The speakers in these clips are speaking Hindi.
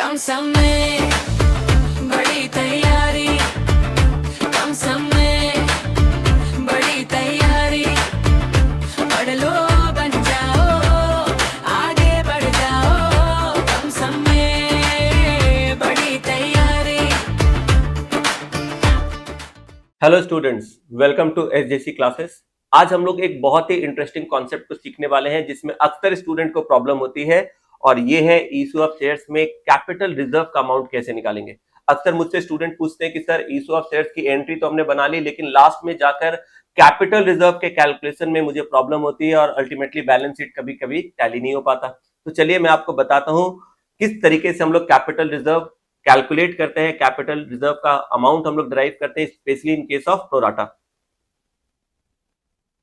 कम समय बड़ी तैयारी, कम समय बड़ी तैयारी, पढ़ लो बन जाओ, आगे बढ़ जाओ, कम समय बड़ी तैयारी। Hello students, welcome to SJC classes. आज हम लोग एक बहुत ही इंटरेस्टिंग कॉन्सेप्ट को सीखने वाले हैं जिसमें अक्सर स्टूडेंट को प्रॉब्लम होती है, और ये है इशू ऑफ शेयर्स में कैपिटल रिजर्व का अमाउंट कैसे निकालेंगे। अक्सर मुझसे स्टूडेंट पूछते हैं कि सर इशू ऑफ शेयर्स की एंट्री तो हमने बना ली, लेकिन लास्ट में जाकर कैपिटल रिजर्व के कैलकुलेशन में मुझे प्रॉब्लम होती है और अल्टीमेटली बैलेंस शीट कभी कभी टैली नहीं हो पाता। तो चलिए मैं आपको बताता हूं किस तरीके से हम लोग कैपिटल रिजर्व कैलकुलेट करते हैं, कैपिटल रिजर्व का अमाउंट हम लोग ड्राइव करते हैं, specially in case of pro rata.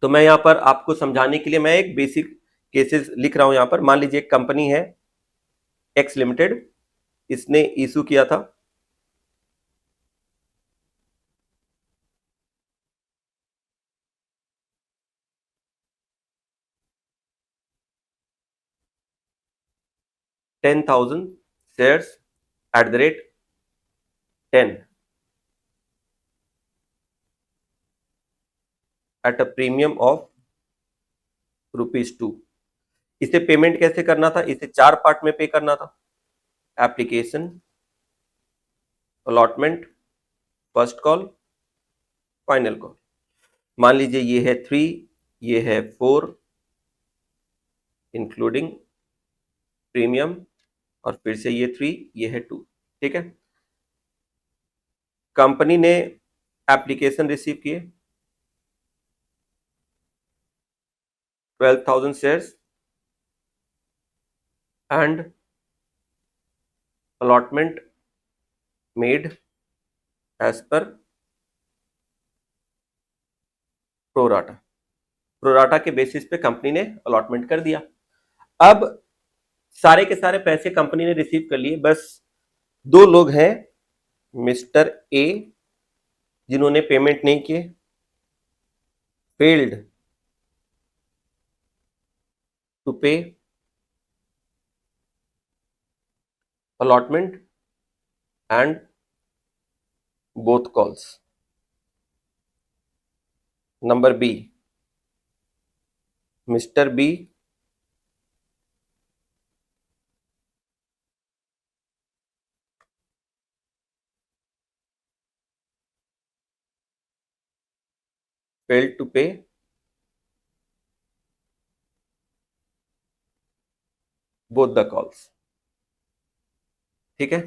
तो मैं यहां पर आपको समझाने के लिए मैं एक बेसिक केसेस लिख रहा हूं। यहां पर मान लीजिए एक कंपनी है एक्स लिमिटेड, इसने इशू किया था 10,000 shares at the rate 10 at a premium of ₹2। इसे पेमेंट कैसे करना था? इसे 4 पार्ट में पे करना था। Application, allotment, first call, final call. मान लीजिए ये है 3, ये है 4 इंक्लूडिंग प्रीमियम, और फिर से ये 3, ये है 2। ठीक है। कंपनी ने एप्लीकेशन रिसीव किए 12,000 shares and allotment made as per pro rata. Pro rata के बेसिस पे कंपनी ने अलॉटमेंट कर दिया। अब सारे के सारे पैसे कंपनी ने रिसीव कर लिए, बस 2 लोग हैं, मिस्टर ए जिन्होंने पेमेंट नहीं किए, फेल्ड टू पे allotment and both calls. Number B, Mr. B failed to pay both the calls. ठीक है।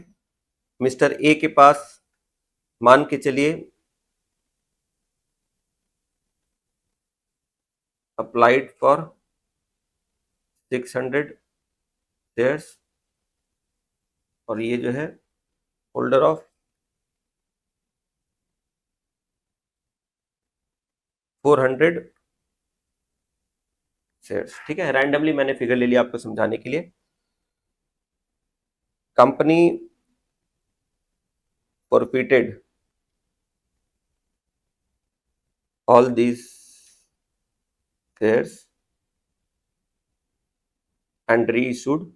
मिस्टर ए के पास मान के चलिए अप्लाइड फॉर 600 शेयर्स, और ये जो है होल्डर ऑफ 400 शेयर्स। ठीक है, रैंडमली मैंने फिगर ले लिया आपको समझाने के लिए। Company forfeited all these shares and reissued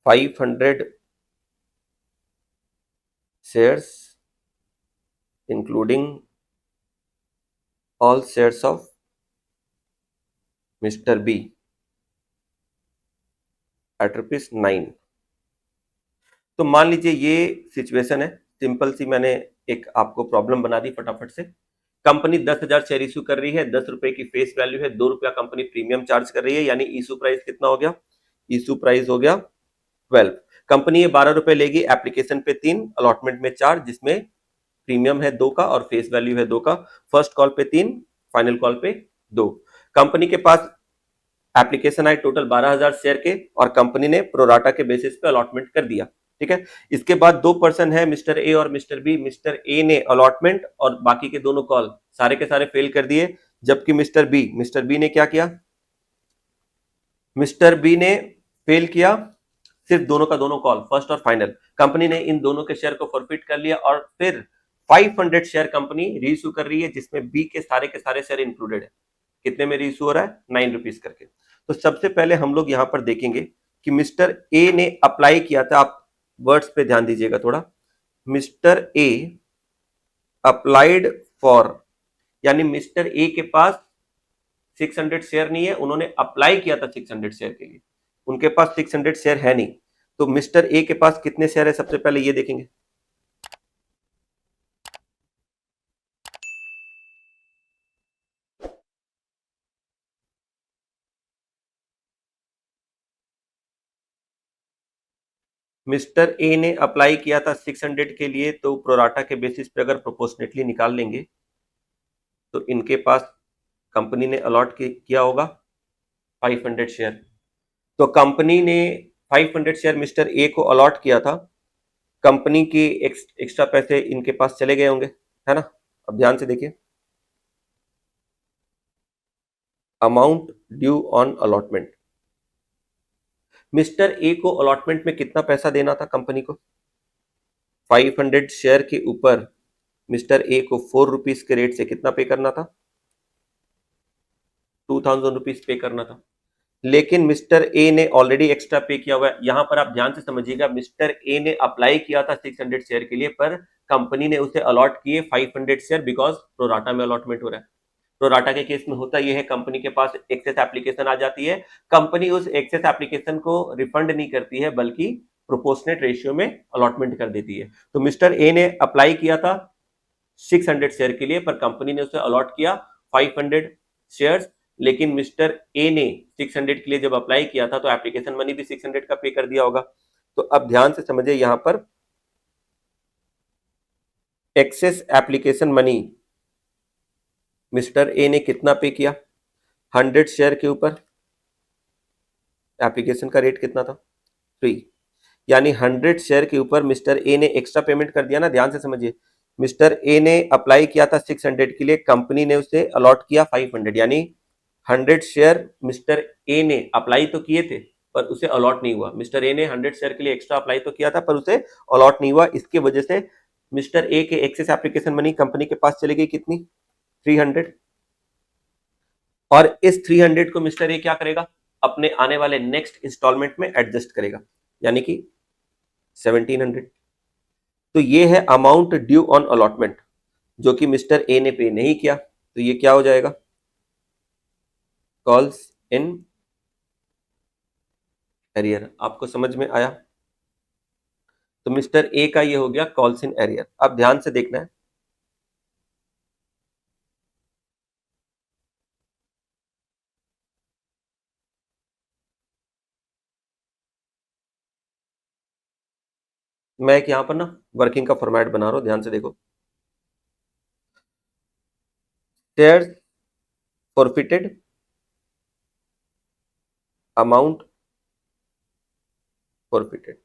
500 shares including all shares of Mr. B at ₹9। तो मान लीजिए ये सिचुएशन है, सिंपल सी मैंने एक आपको प्रॉब्लम बना दी फटाफट से। कंपनी 10,000 शेयर इशू कर रही है, 10 रुपए की फेस वैल्यू है, 2 रुपया कंपनी प्रीमियम चार्ज कर रही है, यानी इशू प्राइस कितना हो गया? इशू प्राइस हो गया 12। कंपनी ये 12 रुपए लेगी, एप्लीकेशन पे 3, अलॉटमेंट में 4, जिसमें प्रीमियम है 2 का और फेस वैल्यू है 2 का, फर्स्ट कॉल पे 3, फाइनल कॉल पे 2। कंपनी के पास एप्लीकेशन आए टोटल 12,000 शेयर के, और कंपनी ने प्रोराटा के बेसिस पे अलॉटमेंट कर दिया। ठीक है। इसके बाद 2 पर्सन है, मिस्टर ए और मिस्टर बी। मिस्टर ए ने अलॉटमेंट और बाकी के दोनों कॉल सारे के सारे फेल कर दिए, जबकि मिस्टर बी ने क्या किया? मिस्टर बी ने फेल किया सिर्फ दोनों का दोनों कॉल, फर्स्ट और फाइनल। कंपनी ने इन दोनों के शेयर को फॉरफिट कर लिया, और फिर 500 शेयर कंपनी रीइश्यू कर रही है, जिसमें बी के सारे शेयर इंक्लूडेड है। कितने में रीइश्यू हो रहा है? ₹9 करके। तो सबसे पहले हम लोग यहां पर देखेंगे कि मिस्टर ए ने अप्लाई किया था, आप वर्ड्स पे ध्यान दीजिएगा थोड़ा, मिस्टर ए अप्लाइड फॉर, यानी मिस्टर ए के पास 600 शेयर नहीं है, उन्होंने अप्लाई किया था 600 शेयर के लिए, उनके पास 600 शेयर है नहीं। तो मिस्टर ए के पास कितने शेयर है, सबसे पहले ये देखेंगे। मिस्टर ए ने अप्लाई किया था 600 के लिए, तो प्रोराटा के बेसिस पे अगर प्रोपोर्शनेटली निकाल लेंगे तो इनके पास कंपनी ने अलॉट किया होगा 500 शेयर। तो कंपनी ने 500 शेयर मिस्टर ए को अलॉट किया था, कंपनी के एक्स्ट्रा पैसे इनके पास चले गए होंगे, है ना। अब ध्यान से देखिए, amount due on allotment, mister A को अलॉटमेंट में कितना पैसा देना था कंपनी को, 500 शेयर के ऊपर मिस्टर ए को 4 रुपीज के रेट से कितना पे करना था, 2000 रुपीज पे करना था। लेकिन मिस्टर ए ने ऑलरेडी एक्स्ट्रा पे किया हुआ है। यहां पर आप ध्यान से समझिएगा, मिस्टर ए ने अप्लाई किया था 600 शेयर के लिए, पर कंपनी ने उसे अलॉट किए 500 शेयर, बिकॉज प्रोराटा में अलॉटमेंट हो रहा है। प्रोराटा के केस में होता यह है, कंपनी के पास एक्सेस एप्लीकेशन आ जाती है, कंपनी उस एक्सेस एप्लीकेशन को रिफंड नहीं करती है, बल्कि प्रोपोर्शनेट रेशियो में अलॉटमेंट कर देती है। तो मिस्टर ए ने अप्लाई किया था 600 शेयर के लिए, पर कंपनी ने उसे अलॉट किया 500 शेयर्स। लेकिन मिस्टर ए ने 600 के लिए जब अप्लाई किया था, तो एप्लीकेशन मनी भी 600 का पे कर दिया होगा। तो अब ध्यान से समझिए, यहां पर excess application money mister A ने कितना पे किया, 100 शेयर के ऊपर एप्लीकेशन का रेट कितना था, 3, यानी 100 शेयर के ऊपर मिस्टर ए ने एक्स्ट्रा पेमेंट कर दिया ना। ध्यान से समझिए, मिस्टर ए ने अप्लाई किया था 600 के लिए, कंपनी ने उसे अलॉट किया 500, यानी 100 शेयर मिस्टर ए ने अप्लाई तो किए थे, पर उसे अलॉट नहीं हुआ। मिस्टर ए ने 100 शेयर के लिए एक्स्ट्रा अप्लाई तो किया था, पर उसे अलॉट नहीं हुआ। इसके वजह से मिस्टर ए के एक्सेस एप्लीकेशन मनी कंपनी के पास चली गई कितनी, 300। और इस 300 को मिस्टर ए क्या करेगा, अपने आने वाले नेक्स्ट इंस्टॉलमेंट में एडजस्ट करेगा, यानी कि 1700। तो ये है अमाउंट ड्यू ऑन अलॉटमेंट, जो कि मिस्टर ए ने पे नहीं किया, तो ये क्या हो जाएगा, कॉल्स इन एरियर। आपको समझ में आया। तो मिस्टर ए का ये हो गया कॉल्स इन एरियर। अब ध्यान से देखना है, मैं एक यहां पर ना वर्किंग का फॉर्मेट बना रहा हूं, ध्यान से देखो। Shares forfeited, amount forfeited.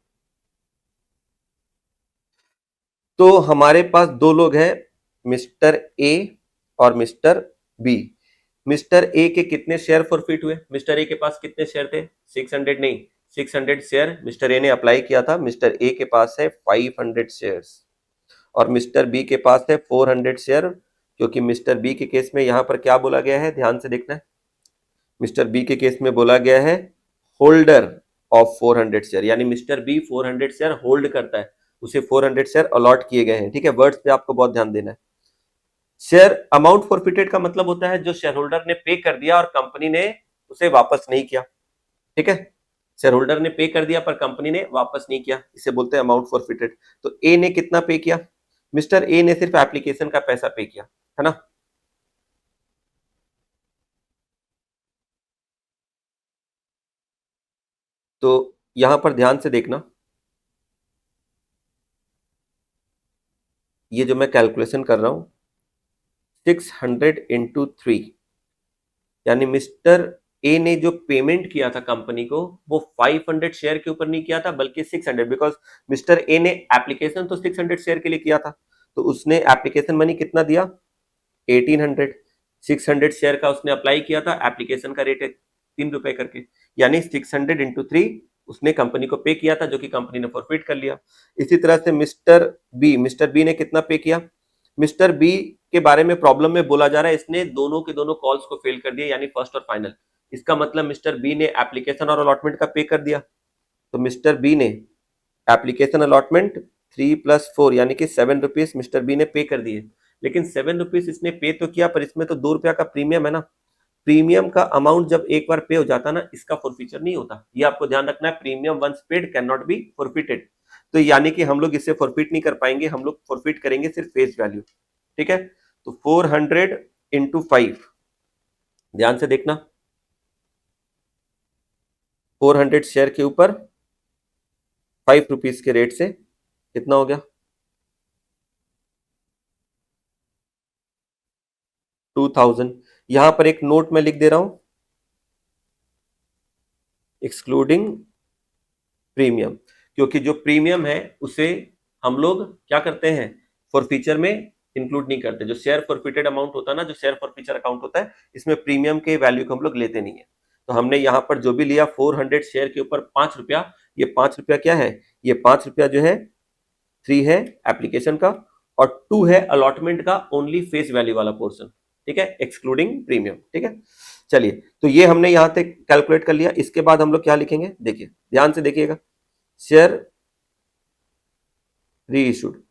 तो हमारे पास दो लोग हैं, मिस्टर ए और मिस्टर बी। मिस्टर ए के कितने शेयर फॉरफिट हुए, मिस्टर ए के पास कितने शेयर थे, 600 नहीं, 600 शेयर मिस्टर ए ने अप्लाई किया था। मिस्टर ए के पास है 500 शेयर्स और मिस्टर बी के पास है 400 शेयर, क्योंकि मिस्टर बी के केस में यहां पर क्या बोला गया है, ध्यान से देखना है। मिस्टर बी के केस में बोला गया है होल्डर ऑफ 400 शेयर, यानी मिस्टर बी 400 शेयर होल्ड करता है, उसे 400 शेयर अलॉट किए गए हैं। ठीक है, वर्ड्स पे आपको बहुत ध्यान देना है। शेयर अमाउंट फॉरफिटेड का मतलब होता है जो शेयर होल्डर ने पे कर दिया और कंपनी ने उसे वापस नहीं किया। ठीक है, शेयर होल्डर ने पे कर दिया पर कंपनी ने वापस नहीं किया, इसे बोलते हैं अमाउंट फॉरफिटेड। तो ए ने कितना पे किया, मिस्टर ए ने सिर्फ एप्लीकेशन का पैसा पे किया, है ना। तो यहां पर ध्यान से देखना, ये जो मैं कैलकुलेशन कर रहा हूं 600 इंटू 3, यानी मिस्टर ए ने जो पेमेंट किया था कंपनी को वो 500 शेयर के ऊपर नहीं किया था बल्कि 600, बिकॉज मिस्टर ए ने एप्लीकेशन तो 600 शेयर के लिए किया था, तो उसने एप्लीकेशन मनी कितना दिया 1800। 600 शेयर का उसने अप्लाई किया था, एप्लीकेशन का रेट है 3 रुपए करके, यानी 600 इंटू 3 उसने कंपनी को पे किया था, जो कि कंपनी ने फॉरफिट कर लिया। इसी तरह से मिस्टर बी ने कितना पे किया, मिस्टर बी के बारे में प्रॉब्लम में बोला जा रहा है इसने दोनों के दोनों कॉल्स को फेल कर दिया, यानी फर्स्ट और फाइनल। इसका मतलब मिस्टर बी ने एप्लीकेशन और अलॉटमेंट का पे कर दिया, तो मिस्टर बी ने एप्लीकेशन अलॉटमेंट 3+4 यानी कि 7 रुपीज मिस्टर बी ने पे कर दिए, लेकिन 7 रुपीज इसने पे तो किया पर इसमें तो 2 रुपया का प्रीमियम है ना। प्रीमियम का अमाउंट जब एक बार पे हो जाता ना, इसका फॉरफीचर नहीं होता, ये आपको ध्यान रखना है। Premium once paid cannot be forfeited, तो यानी कि हम लोग इससे फॉरफिट नहीं कर पाएंगे, हम लोग फॉरफिट करेंगे सिर्फ फेस वैल्यू। ठीक है, तो 400 इंटू 5, ध्यान से देखना, 400 शेयर के ऊपर 5 रुपीज के रेट से कितना हो गया, 2000। यहां पर एक नोट में लिख दे रहा हूं, एक्सक्लूडिंग प्रीमियम, क्योंकि जो प्रीमियम है उसे हम लोग क्या करते हैं, फॉरफीचर में इंक्लूड नहीं करते। जो शेयर फॉरफिटेड अमाउंट होता है ना, जो शेयर फॉरफीचर अकाउंट होता है, इसमें प्रीमियम के वैल्यू को हम लोग लेते नहीं है। तो हमने यहां पर जो भी लिया 400 शेयर के ऊपर 5 रुपया, ये 5 रुपया क्या है, ये 5 रुपया जो है 3 है एप्लीकेशन का और 2 है अलॉटमेंट का ओनली फेस वैल्यू वाला पोर्शन। ठीक है, एक्सक्लूडिंग प्रीमियम। ठीक है, चलिए, तो ये हमने यहां तक कैलकुलेट कर लिया। इसके बाद हम लोग क्या लिखेंगे, देखिए ध्यान से देखिएगा, शेयर री इशूड,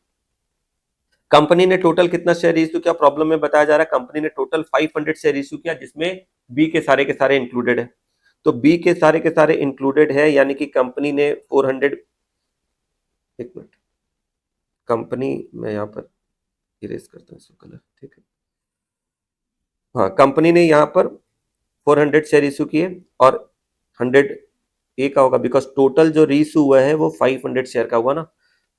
कंपनी ने टोटल कितना शेयर इशू किया, प्रॉब्लम में बताया जा रहा है कंपनी ने टोटल 500 शेयर इशू किया, जिसमें बी के सारे इंक्लूडेड है। तो बी के सारे इंक्लूडेड है, यानी कि कंपनी ने 400, एक मिनट, कंपनी में यहां पर इरेज करता हूं इसका कलर। ठीक है, हाँ, कंपनी ने यहां पर 400 शेयर इशू किए और 100 ए का होगा, बिकॉज टोटल जो रीइशू हुआ है वो 500 शेयर का हुआ ना।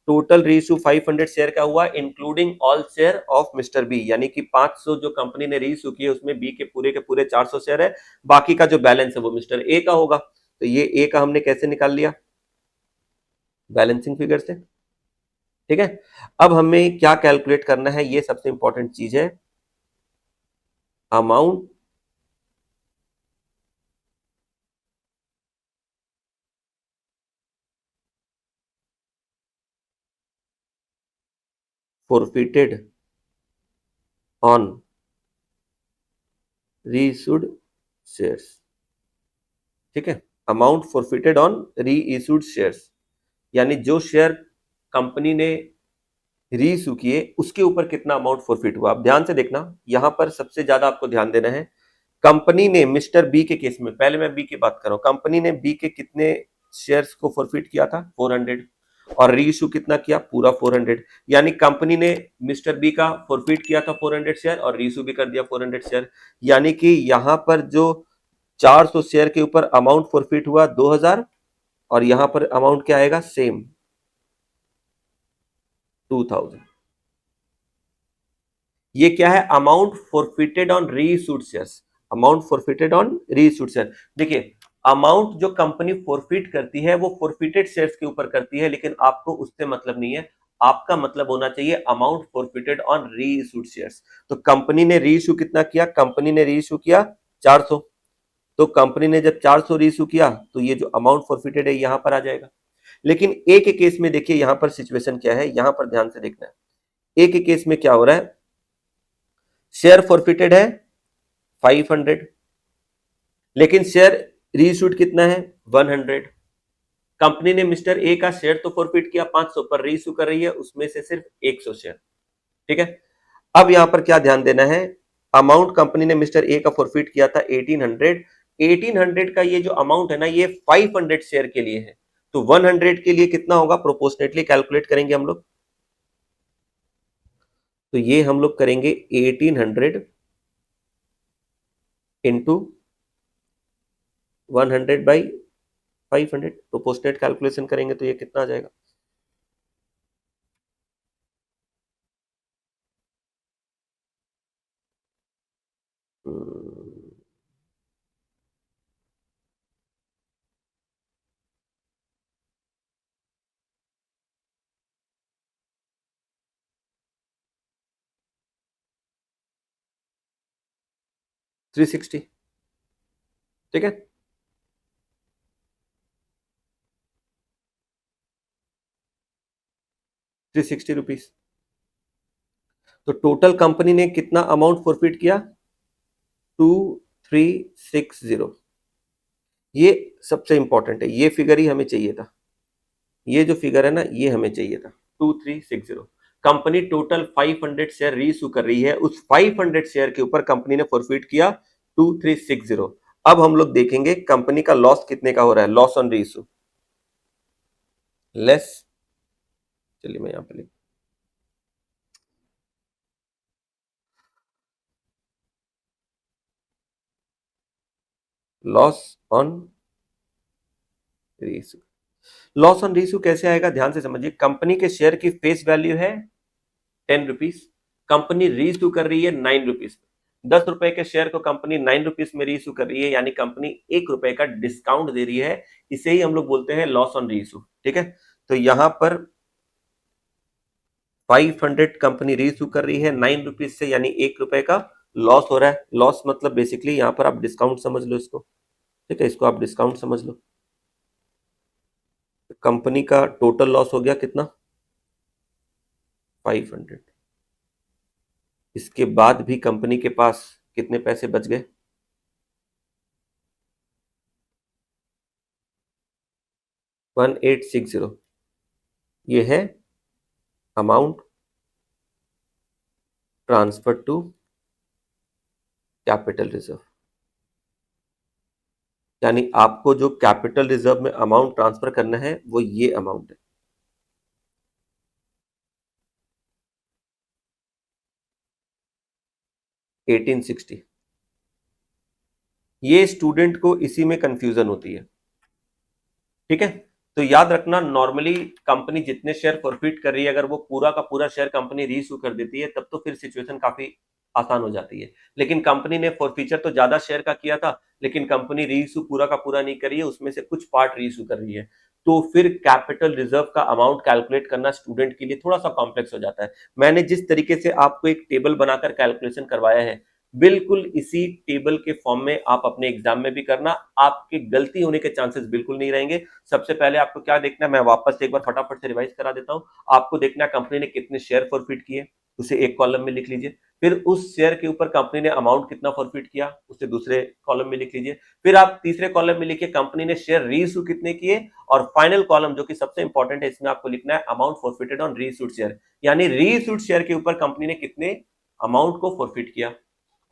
टोटल रीइशू 500 शेयर का हुआ, including all share of mister B, यानी कि 500 जो कंपनी ने रीइशू किए उसमें बी के पूरे 400 शेयर है, बाकी का जो बैलेंस है वो मिस्टर ए का होगा। तो ये ए का हमने कैसे निकाल लिया, बैलेंसिंग फिगर से। ठीक है, अब हमें क्या कैलकुलेट करना है, ये सबसे इंपॉर्टेंट चीज है, amount forfeited on reissued shares। ठीक है, amount forfeited on reissued shares, यानी जो शेयर कंपनी ने रीइश्यू किए उसके ऊपर कितना अमाउंट फॉरफिट हुआ। अब ध्यान से देखना, यहां पर सबसे ज्यादा आपको ध्यान देना है, कंपनी ने मिस्टर बी के केस में, पहले मैं बी की बात कर रहा हूं, कंपनी ने बी के कितने शेयर्स को फॉरफिट किया था, 400, और रीइश्यू कितना किया, पूरा 400, यानी कंपनी ने मिस्टर बी का फॉरफिट किया था 400 शेयर और रीइश्यू भी कर दिया 400 शेयर, यानी कि यहां पर जो 400 शेयर के ऊपर अमाउंट फॉरफिट हुआ 2000, और यहां पर अमाउंट क्या आएगा, सेम 2000। ये क्या है, amount forfeited on reissued shares, amount forfeited on reissued share. देखिए, अमाउंट जो कंपनी फॉरफिट करती है वो फॉरफिटेड शेयर्स के ऊपर करती है, लेकिन आपको उससे मतलब नहीं है, आपका मतलब होना चाहिए amount forfeited on reissued shares. तो कंपनी ने रीइश्यू कितना किया, कंपनी ने रीइश्यू किया 400, तो कंपनी ने जब 400 रीइश्यू किया तो ये जो अमाउंट फॉरफिटेड है यहां पर आ जाएगा। लेकिन ए के केस में देखिए यहां पर सिचुएशन क्या है, यहां पर ध्यान से देखना है। ए के केस में क्या हो रहा है, शेयर फॉरफिटेड है 500, लेकिन शेयर रीइश्यूड कितना है 100। कंपनी ने मिस्टर ए का शेयर तो फॉरफिट किया 500, पर रीइश्यू कर रही है उसमें से सिर्फ 100 शेयर। ठीक है, अब यहां पर क्या ध्यान देना है, अमाउंट कंपनी ने मिस्टर ए का फॉरफिट किया था 1800, 1800 का ये जो अमाउंट है ना, ये 500 शेयर के लिए है, तो 100 के लिए कितना होगा, प्रोपोर्शनेटली कैलकुलेट करेंगे हम लोग। तो ये हम लोग करेंगे 1800 इंटू 100/500, प्रोपोर्शनेट कैलकुलेशन करेंगे तो ये कितना आ जाएगा, हम्म, 360। ठीक है, 360 रुपीज। तो टोटल कंपनी ने कितना अमाउंट फॉरफिट किया, 2360। ये सबसे इंपॉर्टेंट है, ये फिगर ही हमें चाहिए था, ये जो फिगर है ना ये हमें चाहिए था 2360। कंपनी टोटल 500 शेयर रीइश्यू कर रही है, उस 500 शेयर के ऊपर कंपनी ने फॉरफिट किया 2360। अब हम लोग देखेंगे कंपनी का लॉस कितने का हो रहा है, लॉस ऑन रीइश्यू लेस, चलिए मैं यहां पर लिख, loss on reissue. Loss on reissue कैसे आएगा, ध्यान से समझिए। कंपनी के शेयर की फेस वैल्यू है 10 रुपीज, कंपनी रीइश्यू कर रही है 9 रुपीज। 10 रुपए के शेयर को कंपनी 9 रुपीज में रीइश्यू कर रही है, यानी कंपनी 1 रुपए का डिस्काउंट दे रही है। इसे ही हम लोग बोलते हैं लॉस ऑन रीइश्यू। ठीक है, तो यहां पर 500 कंपनी रीइश्यू कर रही है 9 रुपीज से, यानी 1 रुपए का लॉस हो रहा है। लॉस मतलब बेसिकली यहां पर आप डिस्काउंट समझ लो इसको। ठीक है, इसको आप डिस्काउंट समझ लो। कंपनी का टोटल लॉस हो गया कितना, 500। इसके बाद भी कंपनी के पास कितने पैसे बच गए, 1860। ये है amount transfer to capital reserve, यानी आपको जो कैपिटल रिजर्व में अमाउंट ट्रांसफर करना है वो ये अमाउंट है। $1860। ये स्टूडेंट को इसी में कंफ्यूजन होती है। ठीक है, तो याद रखना नॉर्मली कंपनी जितने शेयर फॉरफिट कर रही है, अगर वो पूरा का पूरा शेयर कंपनी रीइश्यू कर देती है तब तो फिर सिचुएशन काफी आसान हो जाती है। लेकिन कंपनी ने फॉरफीचर तो ज्यादा शेयर का किया था, लेकिन कंपनी रीइश्यू पूरा का पूरा नहीं कर रही है, उसमें से कुछ पार्ट रीइश्यू कर रही है। तो फिर कैपिटल रिजर्व का अमाउंट कैलकुलेट करना स्टूडेंट के लिए थोड़ा सा कॉम्प्लेक्स हो जाता है। मैंने जिस तरीके से आपको एक टेबल बनाकर कैलकुलेशन करवाया है, बिल्कुल इसी टेबल के फॉर्म में आप अपने एग्जाम में भी करना, आपके गलती होने के चांसेस बिल्कुल नहीं रहेंगे। सबसे पहले आपको क्या देखना है, मैं वापस से एक बार फटाफट से रिवाइज करा देता हूं। आपको देखना है कंपनी ने कितने शेयर फॉरफिट किए, उसे एक कॉलम में लिख लीजिए। फिर उस शेयर के ऊपर कंपनी ने अमाउंट कितना फॉरफिट किया, उसे दूसरे कॉलम में लिख लीजिए। फिर आप तीसरे कॉलम में लिखिए कंपनी ने शेयर रीइश्यू कितने किए, और फाइनल कॉलम जो कि सबसे इंपॉर्टेंट है, इसमें आपको लिखना है amount forfeited on reissued share, यानी रीइश्यूड शेयर के ऊपर कंपनी ने कितने अमाउंट को फॉरफिट किया।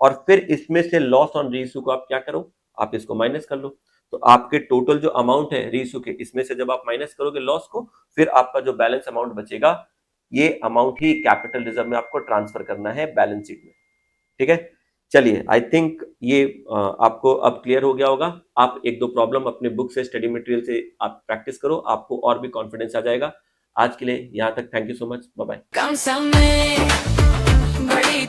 और फिर इसमें से लॉस ऑन रीइश्यू को आप क्या करो, आप इसको माइनस कर लो। तो आपके टोटल जो अमाउंट है रीइश्यू के, इसमें से जब आप माइनस करोगे लॉस को, फिर आपका जो बैलेंस अमाउंट बचेगा, ये अमाउंट ही कैपिटल रिजर्व में आपको ट्रांसफर करना है बैलेंस शीट में। ठीक है, चलिए आई थिंक ये आपको अब क्लियर हो गया होगा। आप एक दो प्रॉब्लम अपने बुक से, स्टडी मटेरियल से आप प्रैक्टिस करो, आपको और भी कॉन्फिडेंस आ जाएगा। आज के लिए यहाँ तक, thank you so much, bye bye. कम समय बड़ी